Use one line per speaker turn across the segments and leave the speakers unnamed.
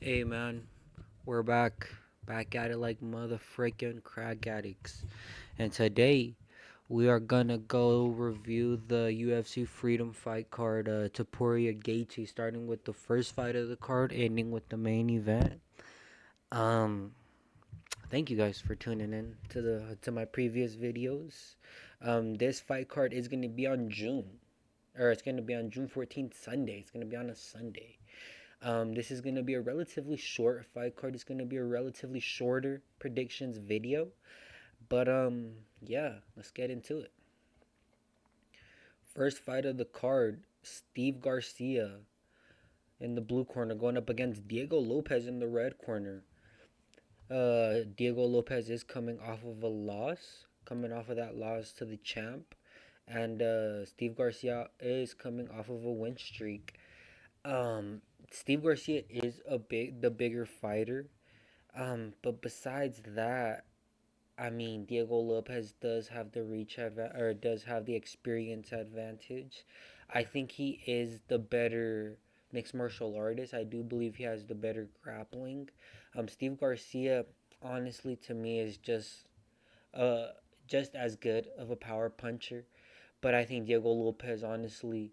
Hey man, we're back at it like mother freaking crack addicts. And today we are gonna go review the UFC Freedom fight card, Topuria Gaethje, starting with the first fight of the card, ending with the main event. Um, Thank you guys for tuning in to my previous videos. This fight card is gonna be on it's gonna be on June 14th, Sunday. It's gonna be on a Sunday. This is going to be a relatively short fight card. It's going to be a relatively shorter predictions video. But yeah, let's get into it. First fight of the card, Steve Garcia in the blue corner going up against Diego Lopez in the red corner. Diego Lopez is coming off of a loss, coming off of that loss to the champ, and Steve Garcia is coming off of a win streak. Um, Steve Garcia is the bigger fighter. But besides that, I mean, Diego Lopez does have the or does have the experience advantage. I think he is the better mixed martial artist. I do believe he has the better grappling. Steve Garcia, honestly, to me, is uh just as good of a power puncher. But I think Diego Lopez, honestly,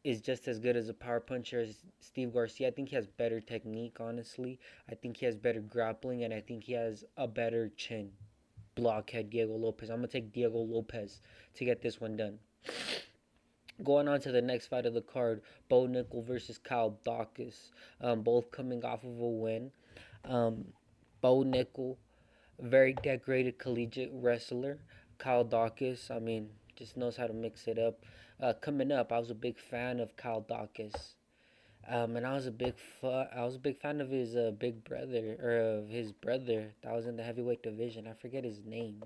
is just as good as a power puncher as Steve Garcia. I think he has better technique, honestly. I think he has better grappling, and I think he has a better chin. Blockhead Diego Lopez. I'm going to take Diego Lopez to get this one done. Going on to the next fight of the card, Bo Nickel versus Kyle Dawkins. Both coming off of a win. Um, Bo Nickel, very decorated collegiate wrestler. Kyle Dawkins, I mean, just knows how to mix it up. Coming up, I was a big fan of Kyle Dawkins. And I was a big fan of his big brother or of his brother that was in the heavyweight division. I forget his name,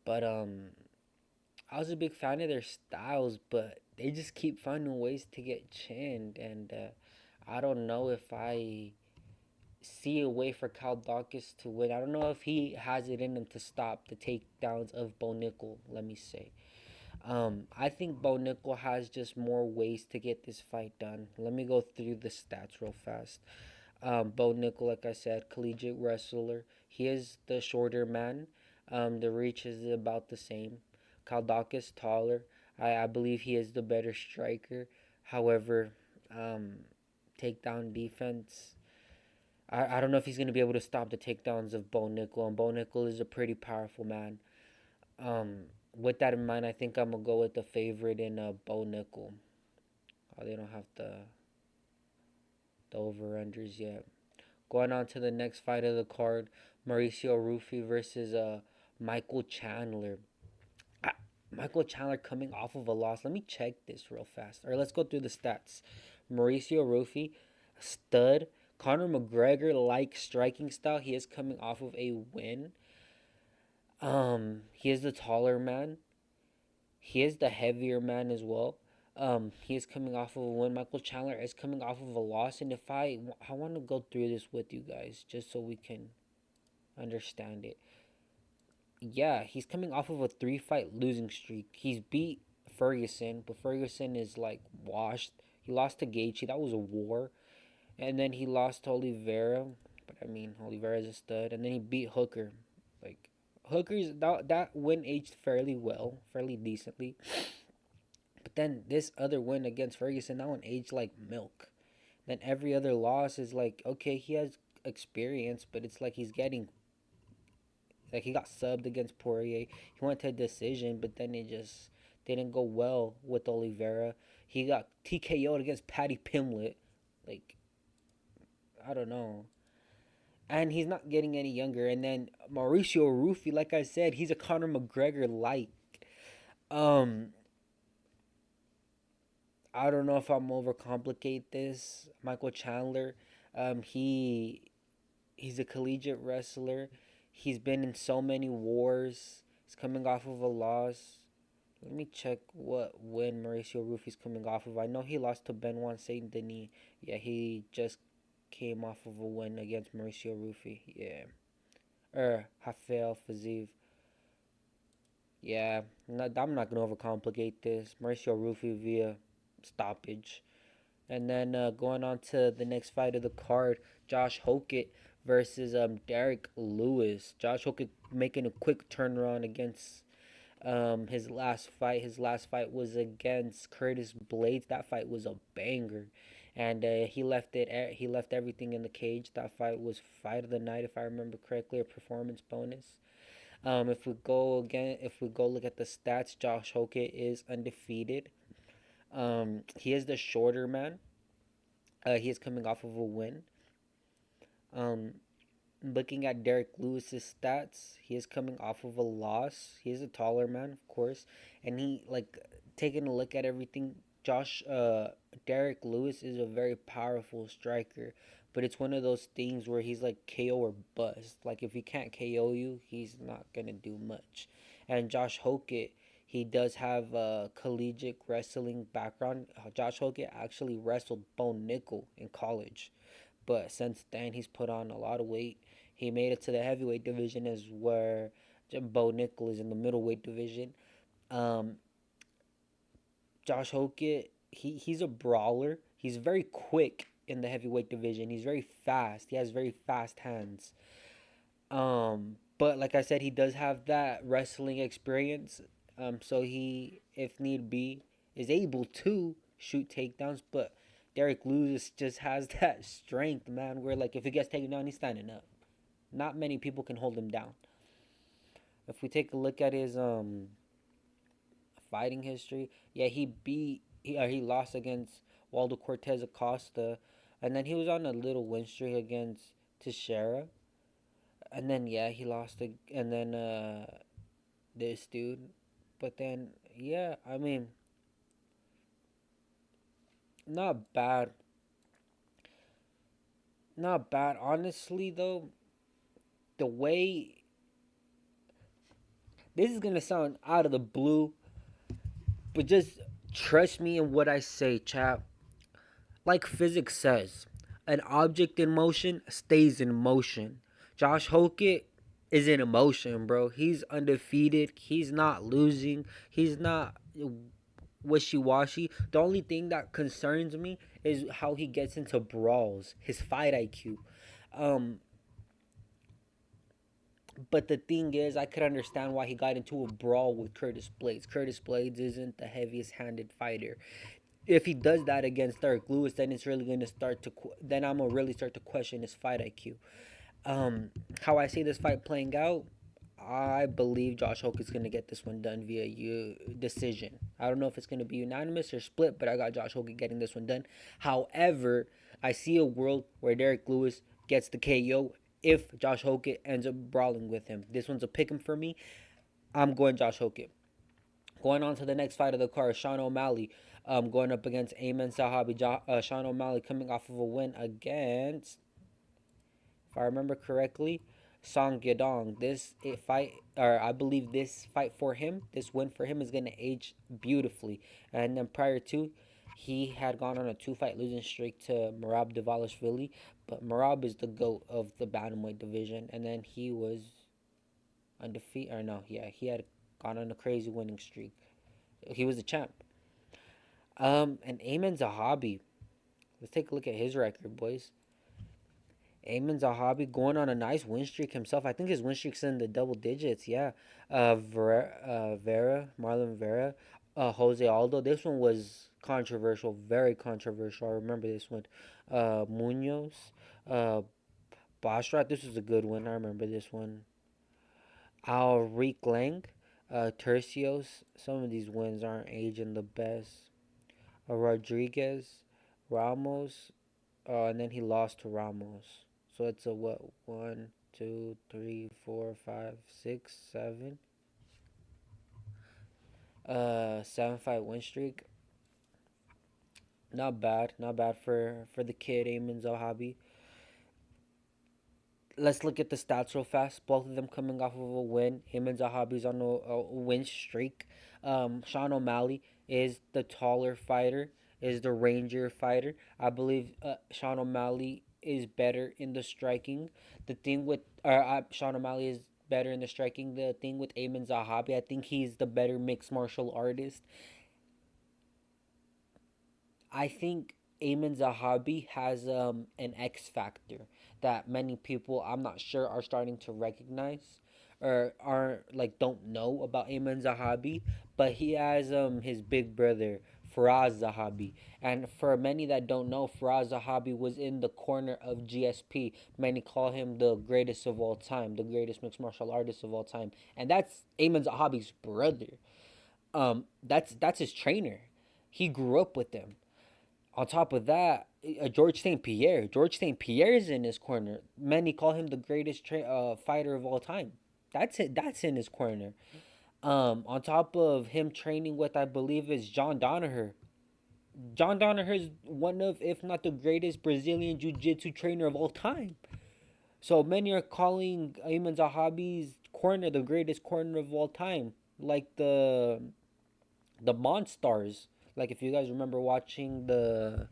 but I was a big fan of their styles, but they just keep finding ways to get chinned, and I don't know if I see a way for Kyle Dawkins to win. I don't know if he has it in him to stop the takedowns of Bo Nickel. Let me say. I think Bo Nickel has just more ways to get this fight done. Let me go through the stats real fast. Bo Nickel, like I said, collegiate wrestler. He is the shorter man. The reach is about the same. Kaldakis taller. I believe he is the better striker. However, um, takedown defense. I don't know if he's going to be able to stop the takedowns of Bo Nickel. And Bo Nickel is a pretty powerful man. With that in mind, I think I'm going to go with the favorite in Bo Nickel. Oh, they don't have the over-unders yet. Going on to the next fight of the card, Mauricio Rufy versus Michael Chandler. Ah, Michael Chandler coming off of a loss. Let me check this real fast. Or let's go through the stats. Mauricio Rufy, stud. Conor McGregor like striking style. He is coming off of a win. He is the taller man. He is the heavier man as well. He is coming off of a win. Michael Chandler is coming off of a loss. And if I want to go through this with you guys, just so we can understand it. Yeah, he's coming off of a three-fight losing streak. He's beat Ferguson, but Ferguson is like washed. He lost to Gaethje. That was a war. And then he lost to Oliveira. But I mean, Oliveira's a stud. And then he beat Hooker. Like that win aged fairly well, fairly decently. But then this other win against Ferguson, that one aged like milk. Then every other loss is like, okay, he has experience, but it's like he's getting like he got subbed against Poirier. He went to a decision, but then it just didn't go well with Oliveira. He got TKO'd against Paddy Pimlet. Like, I don't know. And he's not getting any younger. And then Mauricio Rufy, like I said, he's a Conor McGregor like. Um, I don't know if I'm overcomplicate this. Michael Chandler, he's a collegiate wrestler. He's been in so many wars. He's coming off of a loss. Let me check what win Mauricio Rufy's coming off of. I know he lost to Benoit Saint Denis. Yeah, he just came off of a win against Mauricio Rufy. Yeah. Rafael Fiziev. I'm not going to overcomplicate this. Mauricio Rufy via stoppage. And then going on to the next fight of the card, Josh Hokett versus Derek Lewis. Josh Hokett making a quick turnaround against his last fight. His last fight was against Curtis Blades. That fight was a banger, and he left everything in the cage. That fight was fight of the night, if I remember correctly, a performance bonus. If we go look at the stats, Josh Hokett is undefeated. He is the shorter man. He is coming off of a win. Um, Looking at Derek Lewis's stats, he is coming off of a loss. He is a taller man, of course, and he like taking a look at everything. Josh, Derek Lewis is a very powerful striker, but it's one of those things where he's like KO or bust. Like if he can't KO you, he's not gonna do much. And Josh Hokett, he does have a collegiate wrestling background. Josh Hokett actually wrestled Bo Nickel in college, but since then he's put on a lot of weight. He made it to the heavyweight division, as where Bo Nickel is in the middleweight division. Um, Josh Hokett, he's a brawler. He's very quick in the heavyweight division. He's very fast. He has very fast hands. But like I said, he does have that wrestling experience. So he, if need be, is able to shoot takedowns. But Derek Lewis just has that strength, man. Where like if he gets taken down, he's standing up. Not many people can hold him down. If we take a look at his fighting history, yeah, he lost against Waldo Cortez Acosta, and then he was on a little win streak against Teixeira, and then yeah, he lost and then this dude, but then yeah, I mean, not bad, not bad. Honestly, though, the way this is gonna sound out of the blue, but just trust me in what I say, chap. Like physics says, an object in motion stays in motion. Josh Hokett is in motion, bro. He's undefeated. He's not losing. He's not wishy washy. The only thing that concerns me is how he gets into brawls, his fight IQ. Um, but the thing is, I could understand why he got into a brawl with Curtis Blades. Curtis Blades isn't the heaviest handed fighter. If he does that against Derek Lewis, then it's really gonna start to. Then I'm gonna really start to question his fight IQ. How I see this fight playing out, I believe Josh Hoke is gonna get this one done via decision. I don't know if it's gonna be unanimous or split, but I got Josh Hoke getting this one done. However, I see a world where Derek Lewis gets the KO if Josh Hoke ends up brawling with him. This one's a pick 'em for me. I'm going Josh Hoke. Going on to the next fight of the card, Sean O'Malley going up against Ayman Sahabi. Sean O'Malley coming off of a win against, if I remember correctly, Song Yadong. I believe this fight for him, this win for him, is going to age beautifully. And then prior to, he had gone on a two-fight losing streak to Merab Dvalishvili, but Merab is the GOAT of the bantamweight division, and then he was undefeated, or no, yeah, he had gone on a crazy winning streak. He was the champ. And Ayman Zahabi. Let's take a look at his record, boys. Ayman Zahabi going on a nice win streak himself. I think his win streak's in the double digits. Yeah. Marlon Vera, Jose Aldo. This one was controversial, very controversial. I remember this one. Munoz, uh, Bashrat. This was a good one. I remember this one. Alric Lang, Tercios. Some of these wins aren't aging the best. Rodriguez, Ramos, and then he lost to Ramos. So it's a what? One, two, three, four, five, six, seven. 7-fight win streak. Not bad, not bad for the kid Ayman Zahabi. Let's look at the stats real fast. Both of them coming off of a win. Ayman Zahabi's on a win streak. Sean O'Malley is the taller fighter, is the rangier fighter. I believe Sean O'Malley is better in the striking. The thing with Sean O'Malley is better in the striking. The thing with Ayman Zahabi, I think he's the better mixed martial artist. I think Ayman Zahabi has an X factor that many people, I'm not sure, are starting to recognize or are like don't know about Ayman Zahabi, but he has his big brother Faraz Zahabi. And for many that don't know, Faraz Zahabi was in the corner of GSP. Many call him the greatest of all time, the greatest mixed martial artist of all time. And that's Ayman Zahabi's brother. That's his trainer. He grew up with them. On top of that, George St. Pierre. George St. Pierre is in his corner. Many call him the greatest fighter of all time. That's it. That's in his corner. On top of him training with, I believe, is John Danaher. John Danaher is one of, if not the greatest Brazilian Jiu-Jitsu trainer of all time. So many are calling Ayman Zahabi's corner the greatest corner of all time, like the Monstars. Like if you guys remember watching the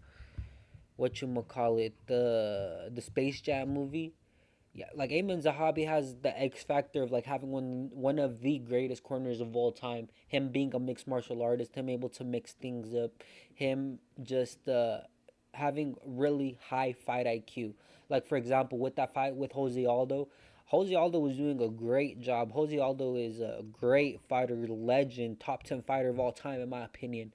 what you call it, the Space Jam movie. Yeah, like Ayman Zahabi has the X factor of like having one of the greatest corners of all time. Him being a mixed martial artist, him able to mix things up, him just having really high fight IQ. Like for example, with that fight with Jose Aldo, Jose Aldo was doing a great job. Jose Aldo is a great fighter, legend, top 10 fighter of all time in my opinion.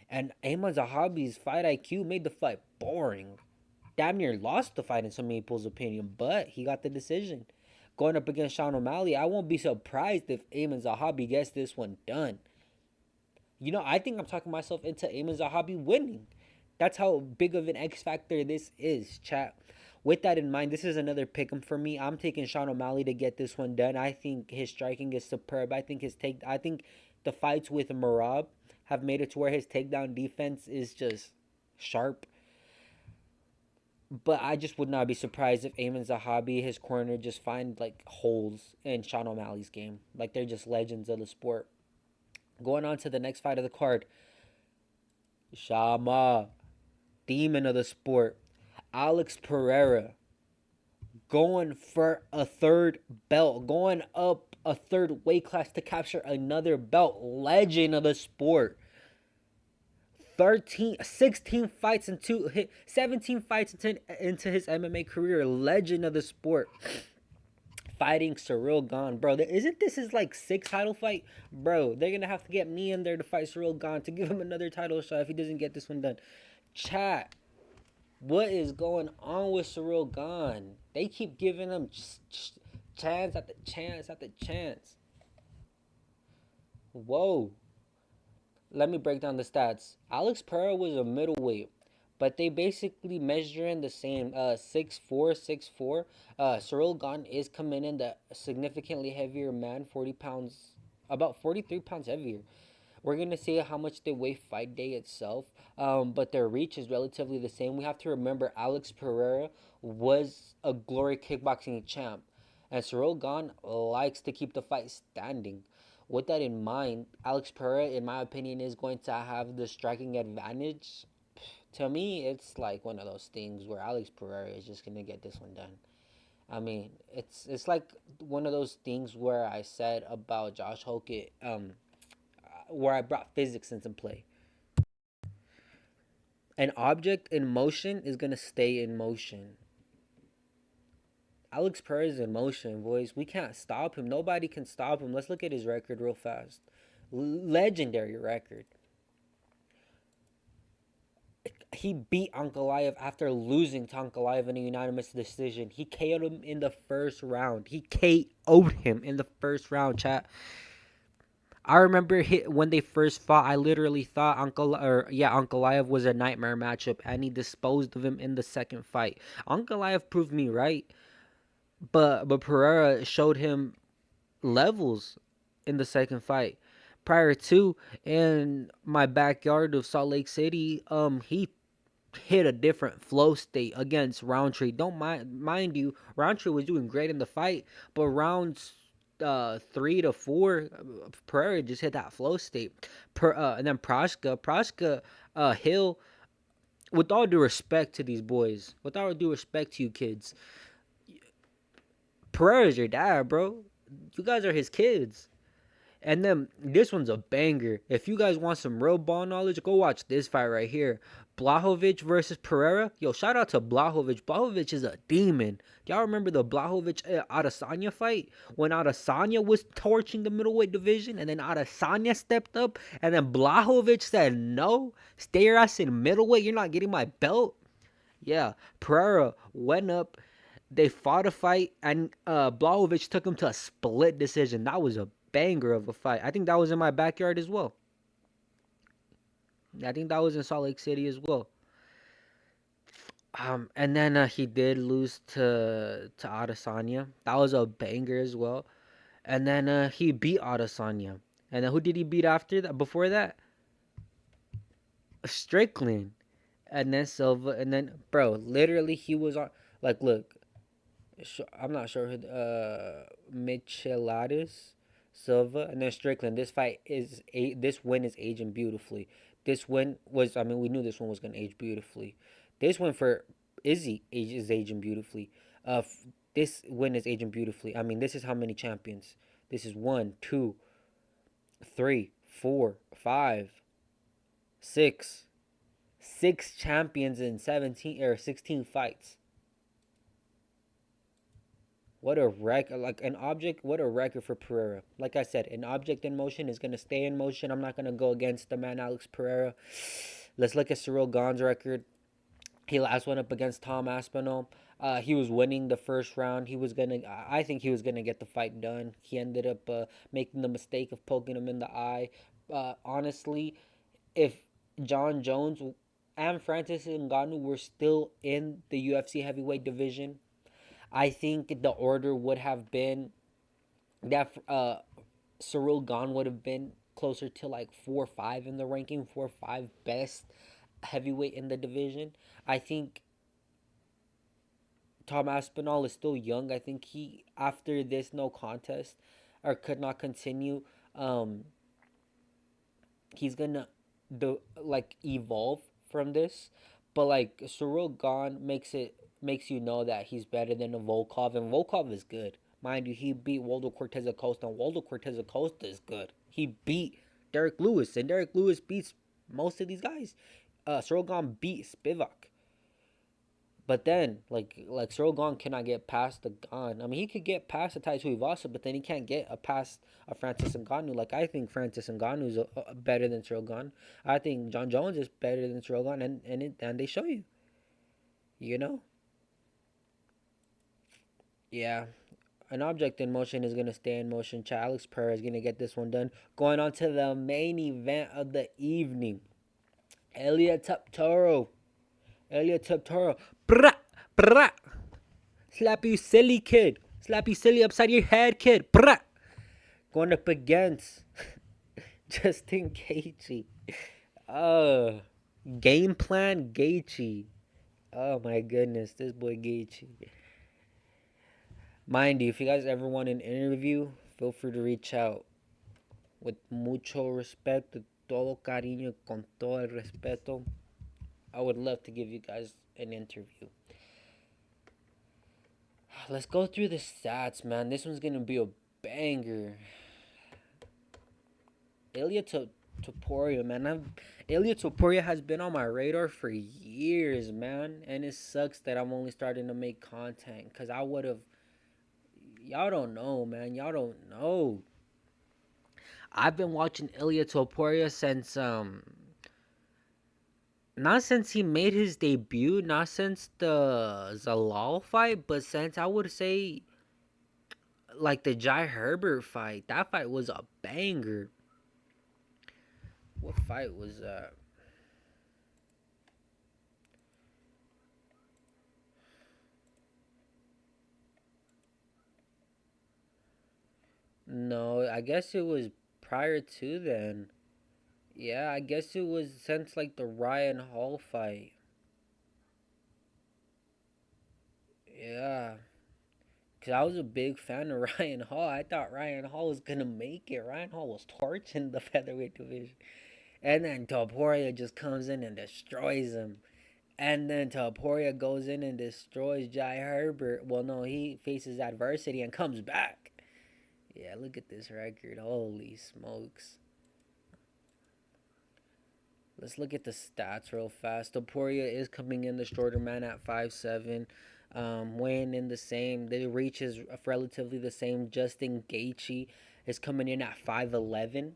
And Ayman Zahabi's fight IQ made the fight boring. Damn near lost the fight in some people's opinion, but he got the decision. Going up against Sean O'Malley, I won't be surprised if Ayman Zahabi gets this one done. You know, I think I'm talking myself into Ayman Zahabi winning. That's how big of an X factor this is, chat. With that in mind, this is another pick'em for me. I'm taking Sean O'Malley to get this one done. I think his striking is superb. I think the fights with Marab have made it to where his takedown defense is just sharp. But I just would not be surprised if Ayman Zahabi, his corner, just find like holes in Sean O'Malley's game. Like they're just legends of the sport. Going on to the next fight of the card. Shama, demon of the sport. Alex Pereira going for a third belt. Going up a third weight class to capture another belt. Legend of the sport. 16 fights into 17 fights into his MMA career. Legend of the sport. Fighting Ciryl Gane, bro. Isn't this his like sixth title fight, bro? They're gonna have to get me in there to fight Ciryl Gane to give him another title shot if he doesn't get this one done. Chat, what is going on with Ciryl Gane? They keep giving him chance after chance after chance. Whoa. Let me break down the stats. Alex Pereira was a middleweight, but they basically measure in the same 6'4", 6'4". Ciryl Gane is coming in the significantly heavier man, 40 pounds, about 43 pounds heavier. We're going to see how much they weigh fight day itself, but their reach is relatively the same. We have to remember Alex Pereira was a glory kickboxing champ, and Ciryl Gane likes to keep the fight standing. With that in mind, Alex Pereira, in my opinion, is going to have the striking advantage. To me, it's like one of those things where Alex Pereira is just gonna get this one done. I mean, it's like one of those things where I said about Josh Hockett, where I brought physics into play. An object in motion is gonna stay in motion. Alex Pereira is in motion, boys. We can't stop him. Nobody can stop him. Let's look at his record real fast. Legendary record. He beat Ankalaev after losing to Ankalaev in a unanimous decision. He KO'd him in the first round. He KO'd him in the first round, chat. I remember when they first fought, I literally thought Ankalaev was a nightmare matchup, and he disposed of him in the second fight. Ankalaev proved me right. But Pereira showed him levels in the second fight. Prior to, in my backyard of Salt Lake City, he hit a different flow state against Roundtree. Don't mind you, Roundtree was doing great in the fight, but rounds 3 to 4, Pereira just hit that flow state. And then Proshka, Hill. With all due respect to these boys, with all due respect to you kids, Pereira's your dad, bro. You guys are his kids. And then this one's a banger. If you guys want some real ball knowledge, go watch this fight right here. Blachowicz versus Pereira. Yo, shout out to Blachowicz. Blachowicz is a demon. Y'all remember the Blachowicz Adesanya fight when Adesanya was torching the middleweight division, and then Adesanya stepped up, and then Blachowicz said, "No, stay your ass in middleweight. You're not getting my belt." Yeah, Pereira went up. They fought a fight, and Blachowicz took him to a split decision. That was a banger of a fight. I think that was in my backyard as well. I think that was in Salt Lake City as well. And then he did lose to Adesanya. That was a banger as well. And then he beat Adesanya. And then who did he beat after that? Before that, Strickland. And then Silva. And then, bro, literally he was on. Like, look, I'm not sure who. Micheladas, Silva, and then Strickland. This win is aging beautifully. This win was. I mean, we knew this one was gonna age beautifully. This one for Izzy is aging beautifully. This win is aging beautifully. I mean, this is how many champions. This is one, two, three, four, five, six, six champions in 17 or 16 fights. What a record, like an object, what a record for Pereira. Like I said, an object in motion is going to stay in motion. I'm not going to go against the man, Alex Pereira. Let's look at Ciryl Gane's record. He last went up against Tom Aspinall. He was winning the first round. I think he was going to get the fight done. He ended up making the mistake of poking him in the eye. Honestly, if John Jones and Francis Ngannou were still in the UFC heavyweight division, I think the order would have been that Ciryl Gane would have been closer to like 4 or 5 in the ranking, 4 or 5 best heavyweight in the division. I think Tom Aspinall is still young. I think he, after this no contest or could not continue, um, he's gonna evolve from this. But like Ciryl Gane makes you know that he's better than a Volkov, and Volkov is good. Mind you, he beat Waldo Cortez Acosta, and Waldo Cortez Acosta is good. He beat Derek Lewis, and Derek Lewis beats most of these guys. Ciryl Gane beat Spivak. But then, like Ciryl Gane cannot get past the Gane. I mean, he could get past the Tai Tuivasa, but then he can't get past a Francis Ngannou. Like, I think Francis Ngannou is better than Ciryl Gane. I think John Jones is better than Ciryl Gane, and they show you. You know? Yeah. An object in motion is going to stay in motion. Alex Pereira is going to get this one done. Going on to the main event of the evening. Ilia Topuria. Ilia Topuria. Brah! Brah! Slap you silly, kid. Slap you silly upside your head, kid. Brah! Going up against Justin Gaethje. Game plan Gaethje. Oh my goodness, this boy Gaethje. Mind you, if you guys ever want an interview, feel free to reach out. With mucho respeto, todo cariño, con todo el respeto, I would love to give you guys an interview. Let's go through the stats, man. This one's gonna be a banger. Ilia Topuria, man. Ilia Topuria has been on my radar for years, man. And it sucks that I'm only starting to make content. Because I would have... Y'all don't know, man. Y'all don't know. I've been watching Ilia Topuria since... Not since he made his debut. Not since the Zalal fight. But since, I would say... like the Jai Herbert fight. That fight was a banger. What fight was that? No, I guess it was prior to then. Yeah, I guess it was since like the Ryan Hall fight. Yeah. Because I was a big fan of Ryan Hall. I thought Ryan Hall was going to make it. Ryan Hall was torching the featherweight division. And then Topuria just comes in and destroys him. And then Topuria goes in and destroys Jai Herbert. Well, no, he faces adversity and comes back. Yeah, look at this record. Holy smokes. Let's look at the stats real fast. Topuria is coming in the shorter man at 5'7". Weighing in the same. The reach is relatively the same. Justin Gaethje is coming in at 5'11".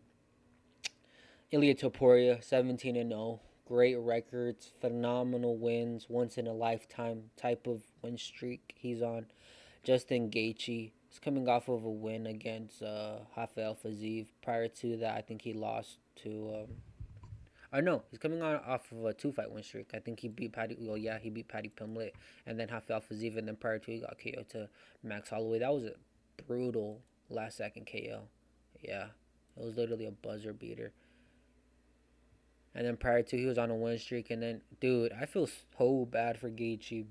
Ilia Topuria 17-0. Great records, phenomenal wins, once in a lifetime type of win streak he's on. Justin Gaethje is coming off of a win against Rafael Fiziev. Prior to that, I think he lost to. Or no, he's coming on off of a 2-fight win streak. I think he beat Patty. Well, yeah, he beat Patty Pimlet, and then Rafael Fiziev, and then prior to he got KO to Max Holloway. That was a brutal last second KO. Yeah, it was literally a buzzer beater. And then prior to he was on a win streak, and then dude, I feel so bad for Gaethje.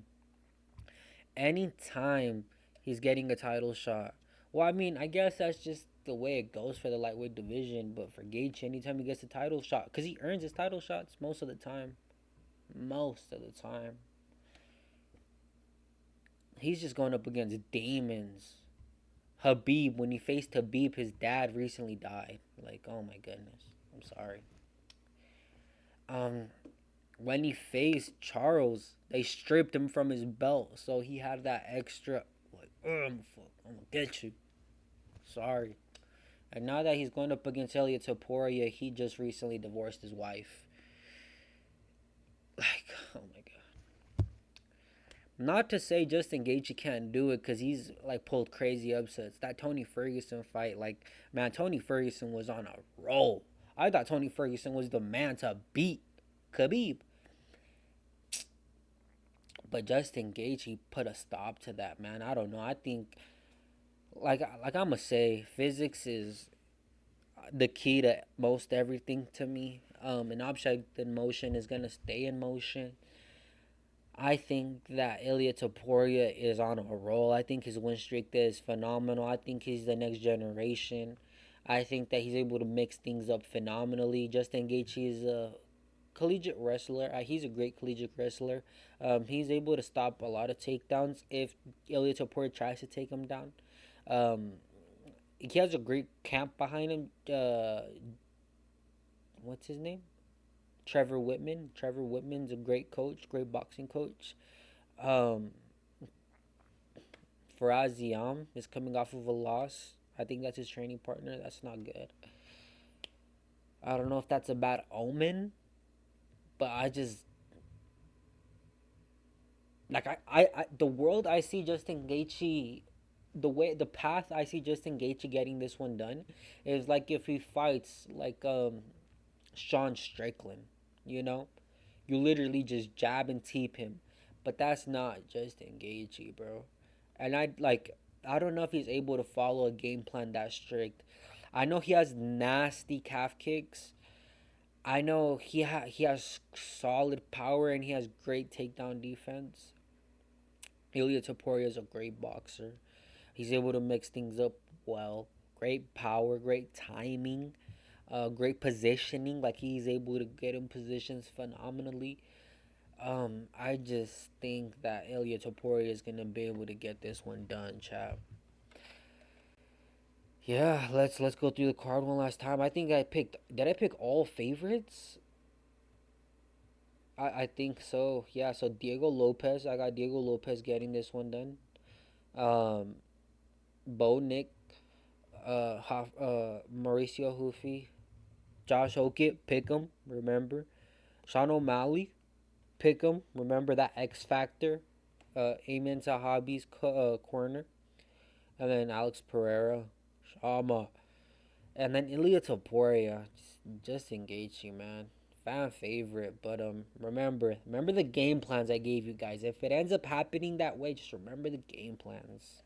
Anytime he's getting a title shot. Well, I mean, I guess that's just the way it goes for the lightweight division. But for Gaethje, anytime he gets a title shot, because he earns his title shots most of the time. Most of the time. He's just going up against demons. Habib, when he faced Habib, his dad recently died. Like, oh my goodness. I'm sorry. Um, when he faced Charles, they stripped him from his belt, so he had that extra like, I'm gonna get you. Sorry. And now that he's going up against Ilia Topuria, he just recently divorced his wife. Like, oh my god. Not to say Justin Gaethje can't do it, because he's like pulled crazy upsets. That Tony Ferguson fight, like, man, Tony Ferguson was on a roll. I thought Tony Ferguson was the man to beat Khabib. But Justin Gaethje put a stop to that, man. I don't know. I think, like I'm gonna say, physics is the key to most everything to me. An object in motion is gonna stay in motion. I think that Ilia Topuria is on a roll. I think his win streak is phenomenal. I think he's the next generation. I think that he's able to mix things up phenomenally. Justin Gaethje is a collegiate wrestler. He's a great collegiate wrestler. He's able to stop a lot of takedowns if Ilia Topuria tries to take him down. Um, he has a great camp behind him. What's his name? Trevor Whitman. Trevor Whitman's a great coach, great boxing coach. Um, Faraz Ziam is coming off of a loss. I think that's his training partner. That's not good. I don't know if that's a bad omen, but I just like the world I see Justin Gaethje, the path I see Justin Gaethje getting this one done is like if he fights like Sean Strickland, you know, you literally just jab and teep him, but that's not Justin Gaethje, bro. And I don't know if he's able to follow a game plan that strict. I know he has nasty calf kicks. I know he has solid power and he has great takedown defense. Ilia Topuria is a great boxer. He's able to mix things up well. Great power, great timing, great positioning. Like he's able to get in positions phenomenally. I just think that Ilia Topuria is gonna be able to get this one done, chap. Yeah, let's go through the card one last time. I think I picked. Did I pick all favorites? I think so. Yeah. So Diego Lopez. I got Diego Lopez getting this one done. Um, Bo Nick. Mauricio Hufi. Josh Hokett. Pick him. Remember. Sean O'Malley. Pick him. Remember that X Factor. Amen Sahabi's corner. And then Alex Pereira. Shama. And then Ilia Topuria. Just engage you, man. Fan favorite. But remember the game plans I gave you guys. If it ends up happening that way, just remember the game plans.